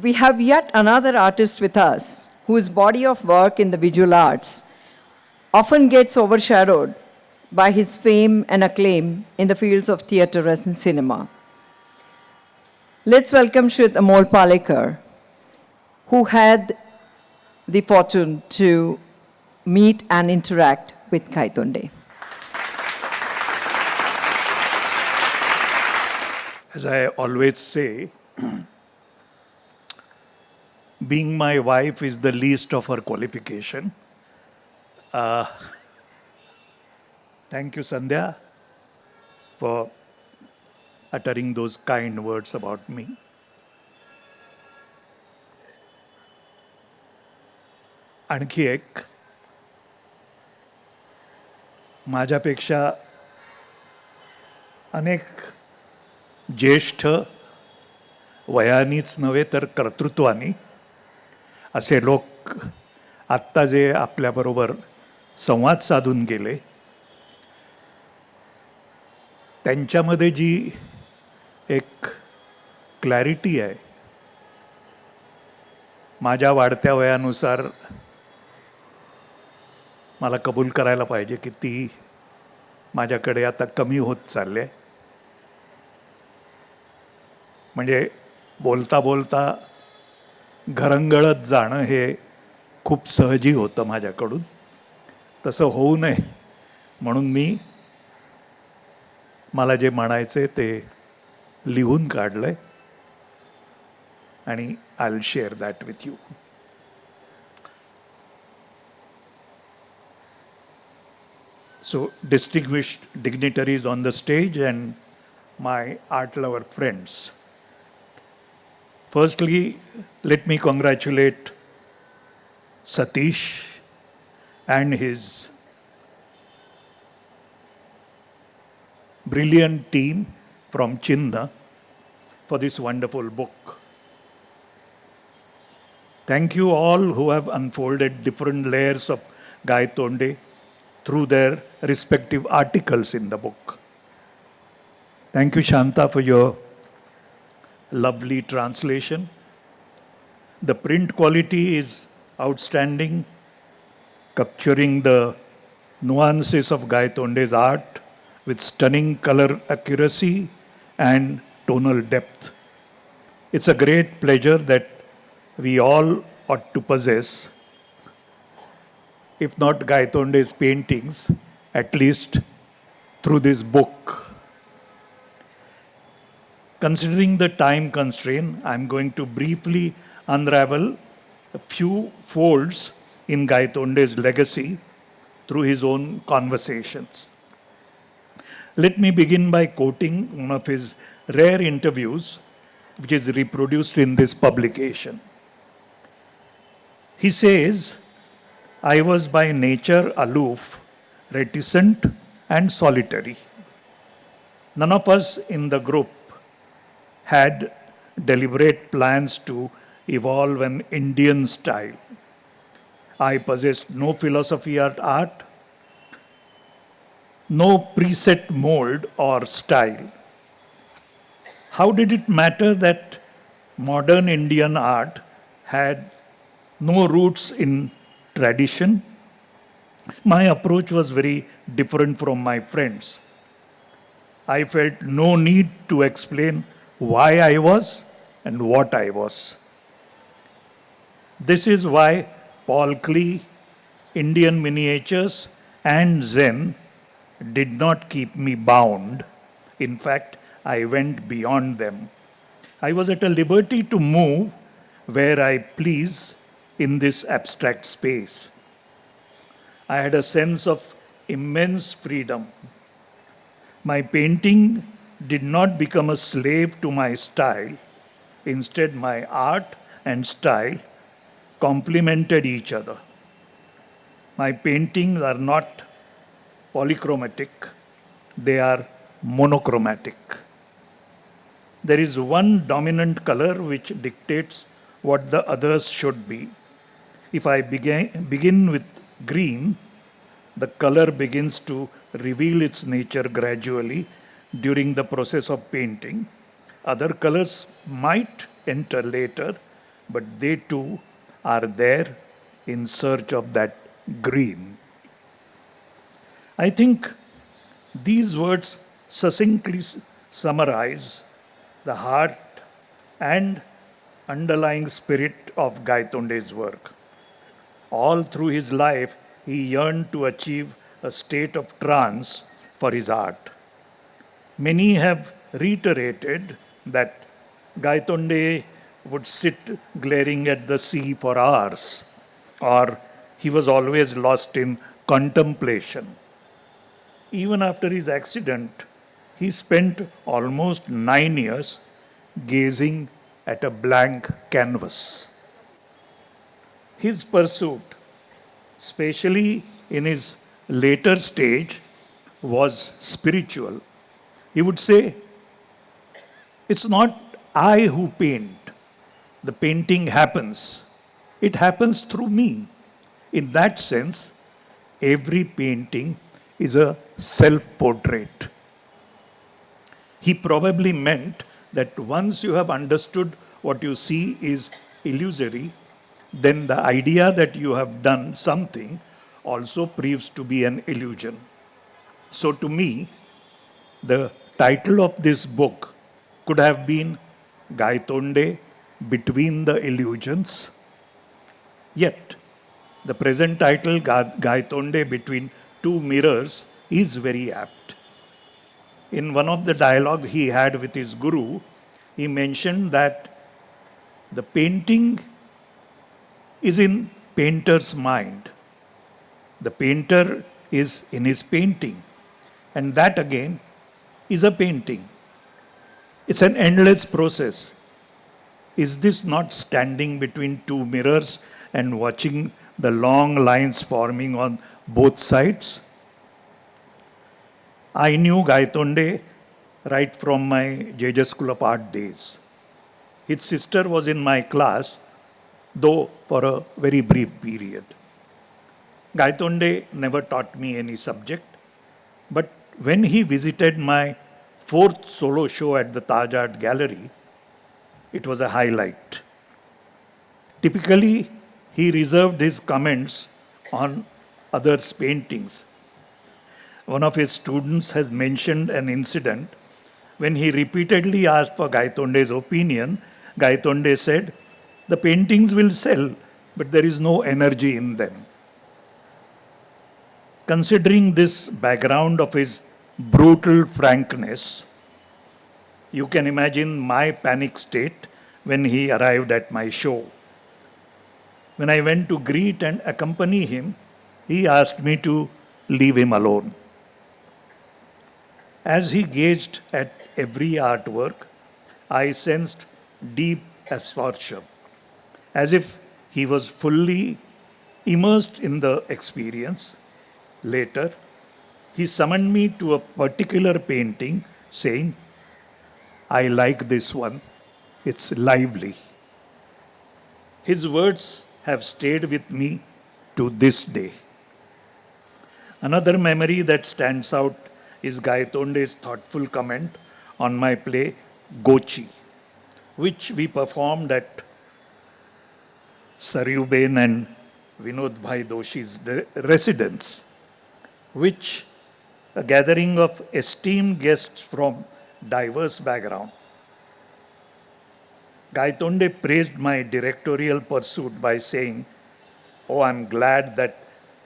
we have yet another artist with us whose body of work in the visual arts often gets overshadowed by his fame and acclaim in the fields of theatre and cinema. Let's welcome Shri Amol Palekar, who had the fortune to meet and interact with Gaitonde. As I always say, being my wife is the least of her qualification. Thank you, Sandhya, for uttering those kind words about me. आणखी एक माझ्यापेक्षा अनेक ज्येष्ठ वयानीच नव्हे तर कर्तृत्वानी असे लोक आत्ता जे आपल्याबरोबर संवाद साधून गेले, त्यांच्यामध्ये जी एक क्लॅरिटी आहे, माझ्या वाढत्या वयानुसार मला कबूल करायला पाहिजे की ती माझ्याकडे आता कमी होत चालली आहे. म्हणजे बोलता बोलता घरंगळत जाणं हे खूप सहजी होतं माझ्याकडून. तसं होऊ नये म्हणून मी मला जे म्हणायचे ते लिहून काढलंय आणि I will share that with you. So, distinguished dignitaries on the stage and my art lover friends. Firstly, let me congratulate Satish and his brilliant team from CHINHA for this wonderful book. Thank you all who have unfolded different layers of Gaitonde through their respective articles in the book. Thank you, Shanta, for your lovely translation. The print quality is outstanding, capturing the nuances of Gaitonde's art with stunning color accuracy and tonal depth. It's a great pleasure that we all ought to possess, if not Gaitonde's paintings, at least through this book. Considering the time constraint, I'm going to briefly unravel a few folds in Gaitonde's legacy through his own conversations. Let me begin by quoting one of his rare interviews, which is reproduced in this publication. He says, "I was by nature aloof, reticent, and solitary. None of us in the group had deliberate plans to evolve an Indian style. I possessed no philosophy of art, no preset mold or style. How did it matter that modern Indian art had no roots in tradition? My approach was very different from my friends. I felt no need to explain why I was and what I was. This is why Paul Klee, Indian miniatures, and Zen did not keep me bound. In fact, I went beyond them. I was at a liberty to move where I please in this abstract space. I had a sense of immense freedom. My painting did not become a slave to my style. Instead, my art and style complemented each other. My paintings are not polychromatic, they are monochromatic. There is one dominant color which dictates what the others should be. If I begin with green, the color begins to reveal its nature gradually during the process of painting. Other colors might enter later, but they too are there in search of that green. I think these words succinctly summarize the heart and underlying spirit of Gaitonde's work. All through his life, he yearned to achieve a state of trance for his art. Many have reiterated that Gaitonde would sit glaring at the sea for hours, or he was always lost in contemplation. Even after his accident, he spent almost 9 years gazing at a blank canvas. His pursuit, especially in his later stage, was spiritual. He would say, "It's not I who paint. The painting happens. It happens through me." In that sense, every painting is a self-portrait. He probably meant that once you have understood what you see is illusory, then the idea that you have done something also proves to be an illusion. So to me, the title of this book could have been Gaitonde Between the Illusions. Yet, the present title, Gaitonde Between Two Mirrors, is very apt. In one of the dialogues he had with his guru, he mentioned that the painting is in painter's mind. The painter is in his painting. And that again is a painting. It's an endless process. Is this not standing between two mirrors and watching the long lines forming on both sides? I knew Gaitonde right from my 𝐤𝐴𝐺 School of Art days. His sister was in my class, though for a very brief period. Gaitonde never taught me any subject, but when he visited my fourth solo show at the Taj Art Gallery, it was a highlight. Typically, he reserved his comments on others' paintings. One of his students has mentioned an incident when he repeatedly asked for Gaitonde's opinion. Gaitonde said, "The paintings will sell, but there is no energy in them." Considering this background of his brutal frankness, you can imagine my panic state when he arrived at my show. When I went to greet and accompany him, he asked me to leave him alone. As he gazed at every artwork, I sensed deep absorption, as if he was fully immersed in the experience. Later, he summoned me to a particular painting, saying, "I like this one. It's lively." His words have stayed with me to this day. Another memory that stands out is Gaitonde's thoughtful comment on my play Gochi, which we performed at Saryuben and Vinod Bhai Doshi's residence, which a gathering of esteemed guests from diverse backgrounds. Gaitonde praised my directorial pursuit by saying, "Oh, I'm glad that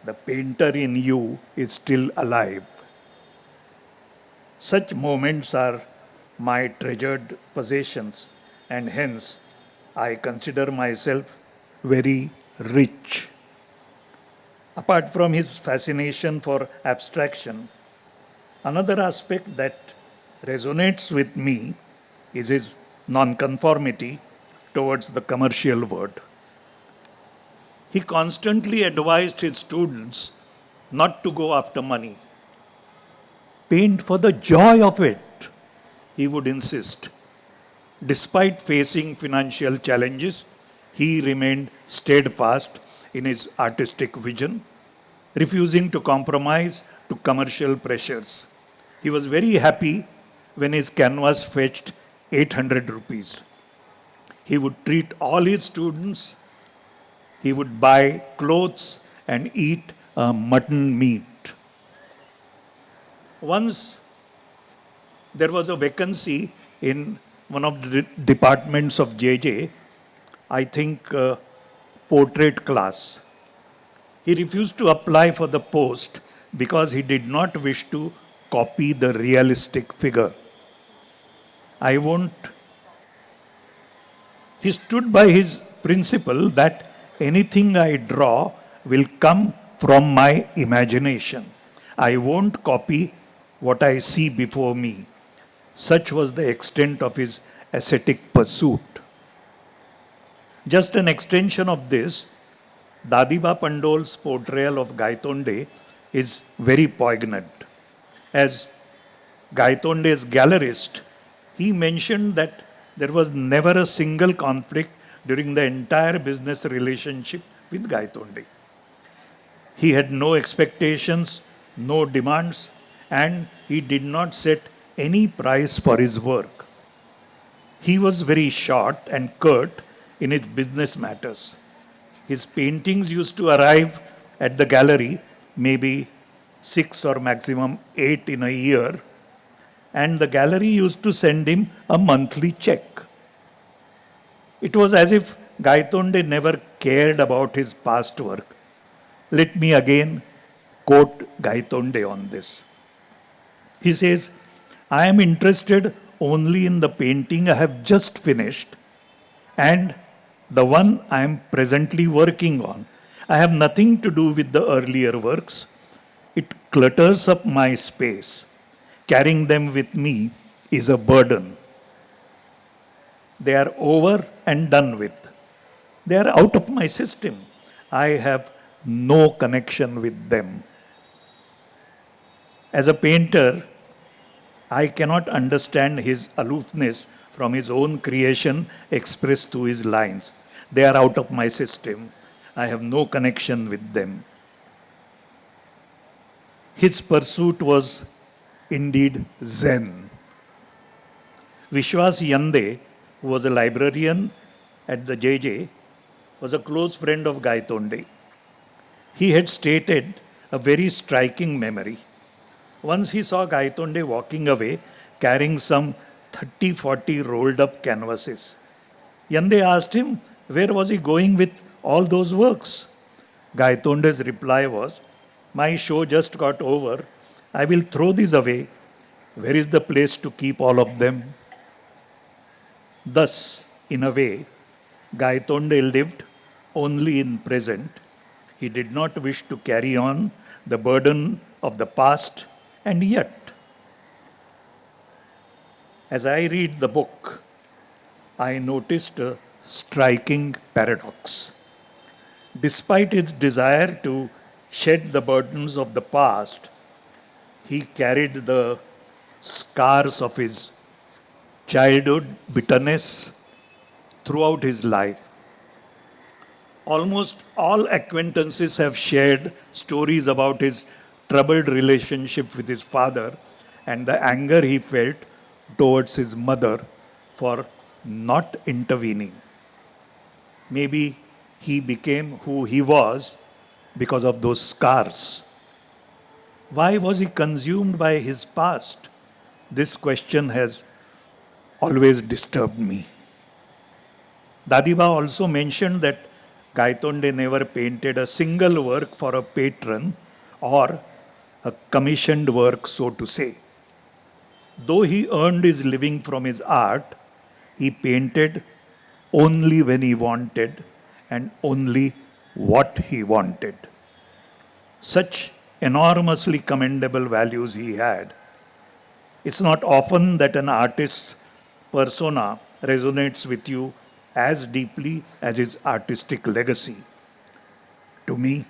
the painter in you is still alive." Such moments are my treasured possessions, and hence I consider myself very rich. Apart from his fascination for abstraction, another aspect that resonates with me is his nonconformity towards the commercial world. He constantly advised his students not to go after money. Paint for the joy of it, he would insist. Despite facing financial challenges, he remained steadfast in his artistic vision, refusing to compromise to commercial pressures. He was very happy when his canvas fetched 800 rupees. He would treat all his students. He would buy clothes and eat mutton meat. Once there was a vacancy in one of the departments of JJ, I think portrait class. He refused to apply for the post because he did not wish to copy the realistic figure. He stood by his principle that anything I draw will come from my imagination. I won't copy what I see before me. Such was the extent of his ascetic pursuit. Just an extension of this, Dadiba Pandol's portrayal of Gaitonde is very poignant. As Gaitonde's gallerist, he mentioned that there was never a single conflict during the entire business relationship with Gaitonde. He had no expectations, no demands, and he did not set any price for his work. He was very short and curt in his business matters. His paintings used to arrive at the gallery maybe 6 or maximum 8 in a year, and the gallery used to send him a monthly check. It was as if Gaitonde never cared about his past work. Let me again quote Gaitonde on this. He says, I am interested only in the painting I have just finished and the one I am presently working on. I have nothing to do with the earlier works. It clutters up my space. Carrying them with me is a burden. They are over and done with. They are out of my system. I have no connection with them. As a painter, I cannot understand his aloofness from his own creation expressed through his lines. They are out of my system. I have no connection with them. His pursuit was indeed Zen. Vishwas Yande, who was a librarian at the JJ, was a close friend of Gaitonde. He had stated a very striking memory. Once he saw Gaitonde walking away carrying some 30-40 rolled up canvases. Yande asked him, where was he going with all those works? Gaitonde's reply was, my show just got over. I will throw these away. Where is the place to keep all of them? Thus, in a way, Gaitonde lived only in present. He did not wish to carry on the burden of the past, and yet, as I read the book, I noticed a striking paradox. Despite his desire to shed the burdens of the past, he carried the scars of his childhood bitterness throughout his life. Almost all acquaintances have shared stories about his troubled relationship with his father and the anger he felt towards his mother for not intervening. Maybe he became who he was because of those scars. Why was he consumed by his past? This question has always disturbed me. Dadiba also mentioned that Gaitonde never painted a single work for a patron or a commissioned work, so to say. Though he earned his living from his art, he painted only when he wanted and only what he wanted. Such enormously commendable values he had. It's not often that an artist's persona resonates with you as deeply as his artistic legacy. To me,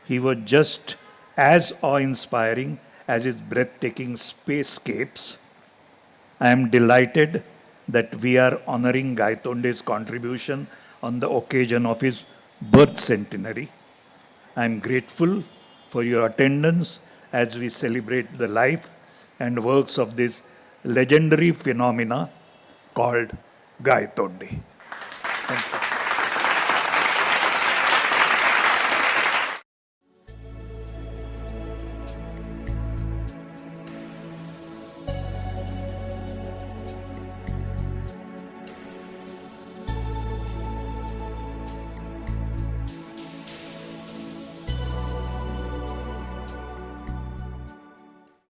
he was just as awe-inspiring as his breathtaking spacescapes. I am delighted that we are honoring Gaitonde's contribution on the occasion of his birth centenary. I am grateful for your attendance as we celebrate the life and works of this legendary phenomena called Gaitonde. Thank you.